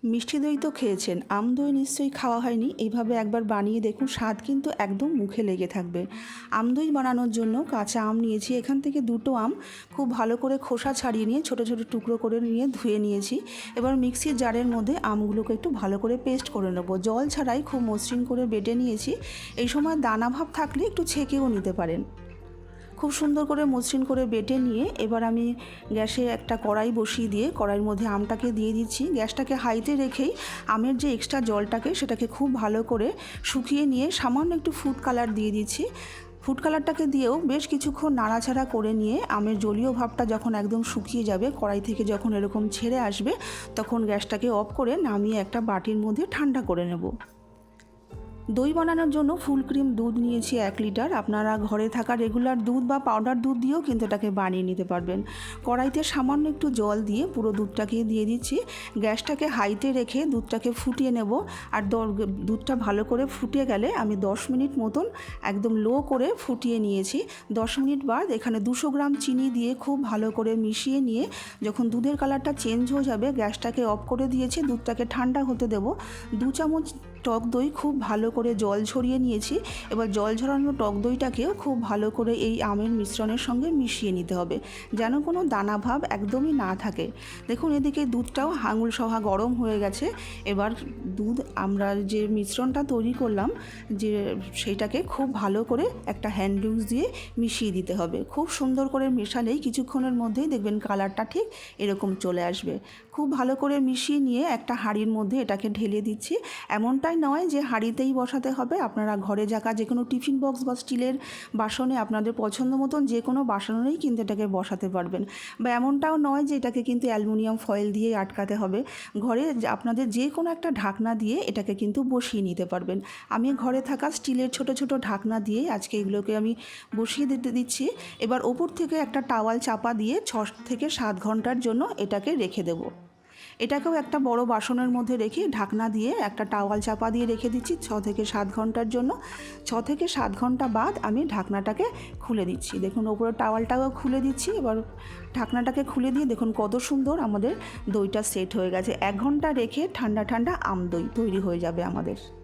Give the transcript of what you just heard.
মিষ্টি দই তো খেয়েছেন, আম দই নিশ্চয়ই খাওয়া হয়নি। এইভাবে একবার বানিয়ে দেখুন, স্বাদ কিন্তু একদম মুখে লেগে থাকবে। আম দই বানানোর জন্য কাঁচা আম নিয়েছি, এখান থেকে দুটো আম খুব ভালো করে খোসা ছাড়িয়ে নিয়ে ছোটো ছোটো টুকরো করে নিয়ে ধুয়ে নিয়েছি। এবার মিক্সির জারের মধ্যে আমগুলোকে একটু ভালো করে পেস্ট করে নেব। জল ছাড়াই খুব মসৃণ করে বেটে নিয়েছি। এই সময় দানা ভাব থাকলে একটু ছেঁকেও নিতে পারেন। খুব সুন্দর করে মসৃণ করে বেটে নিয়ে এবার আমি গ্যাসে একটা কড়াই বসিয়ে দিয়ে কড়াইয়ের মধ্যে আমটাকে দিয়ে দিচ্ছি। গ্যাসটাকে হাইতে রেখেই আমের যে এক্সট্রা জলটাকে সেটাকে খুব ভালো করে শুকিয়ে নিয়ে সামান্য একটু ফুড কালার দিয়ে দিচ্ছি। ফুড কালারটাকে দিয়েও বেশ কিছুক্ষণ নাড়াচাড়া করে নিয়ে আমের জলীয় ভাবটা যখন একদম শুকিয়ে যাবে, কড়াই থেকে যখন এরকম ছেড়ে আসবে, তখন গ্যাসটাকে অফ করে নামিয়ে একটা বাটির মধ্যে ঠান্ডা করে নেব। দই বানানোর জন্য ফুল ক্রিম দুধ নিয়েছি 1 লিটার। আপনারা ঘরে থাকা রেগুলার দুধ বা পাউডার দুধ দিয়েও কিন্তু এটাকে বানিয়ে নিতে পারবেন। কড়াইতে সামান্য একটু জল দিয়ে পুরো দুধটাকে দিয়ে দিচ্ছি। গ্যাসটাকে হাইতে রেখে দুধটাকে ফুটিয়ে নেব। আর দুধটা ভালো করে ফুটে গেলে আমি 10 মিনিট মতন একদম লো করে ফুটিয়ে নিয়েছি। 10 মিনিট বাদ এখানে 200 গ্রাম চিনি দিয়ে খুব ভালো করে মিশিয়ে নিয়ে যখন দুধের কালারটা চেঞ্জ হয়ে যাবে, গ্যাসটাকে অফ করে দিয়েছি। দুধটাকে ঠান্ডা হতে দেব। 2 চামচ টক দই খুব ভালো করে জল ঝরিয়ে নিয়েছি। এবার জল ঝরানো টক দইটাকেও খুব ভালো করে এই আমের মিশ্রণের সঙ্গে মিশিয়ে নিতে হবে, যেন কোনো দানা ভাব একদমই না থাকে। দেখুন এদিকে দুধটাও আঙুল সহা গরম হয়ে গেছে। এবার দুধ আমরা যে মিশ্রণটা তৈরি করলাম সেইটাকে খুব ভালো করে একটা হ্যান্ড উইক্স দিয়ে মিশিয়ে দিতে হবে। খুব সুন্দর করে মেশালেই কিছুক্ষণের মধ্যেই দেখবেন কালারটা ঠিক এরকম চলে আসবে। খুব ভালো করে মিশিয়ে নিয়ে একটা হাঁড়ির মধ্যে এটাকে ঢেলে দিচ্ছি। এমনটাই নয় যে হাঁড়িতেই বসাতে হবে, আপনারা ঘরে থাকা যে কোনো টিফিন বক্স বা স্টিলের বাসনে আপনাদের পছন্দ মতন যে কোনো বাসনেই কিন্তু এটাকে বসাতে পারবেন। বা এমনটাও নয় যে এটাকে কিন্তু অ্যালুমিনিয়াম ফয়েল দিয়ে আটকাতে হবে। ঘরে আপনাদের যে কোনো একটা ঢাকনা দিয়ে এটাকে কিন্তু বসিয়ে নিতে পারবেন। আমি ঘরে থাকা স্টিলের ছোট ছোট ঢাকনা দিয়ে আজকে এগুলোকে আমি বসিয়ে দিচ্ছি। এবার ওপর থেকে একটা টাওয়াল চাপা দিয়ে 6 থেকে 7 ঘন্টার জন্য এটাকে রেখে দেবো। এটাকেও একটা বড় বাসনের মধ্যে রেখে ঢাকনা দিয়ে একটা টাওয়াল চাপা দিয়ে রেখে দিচ্ছি 6 থেকে 7 ঘন্টার জন্য। 6 থেকে 7 ঘন্টা বাদ আমি ঢাকনাটাকে খুলে দিচ্ছি। দেখুন ওপরে টাওয়ালটাও খুলে দিচ্ছি। এবার ঢাকনাটাকে খুলে দিয়ে দেখুন কত সুন্দর আমাদের দইটা সেট হয়ে গেছে। 1 ঘন্টা রেখে ঠান্ডা ঠান্ডা আম দই তৈরি হয়ে যাবে আমাদের।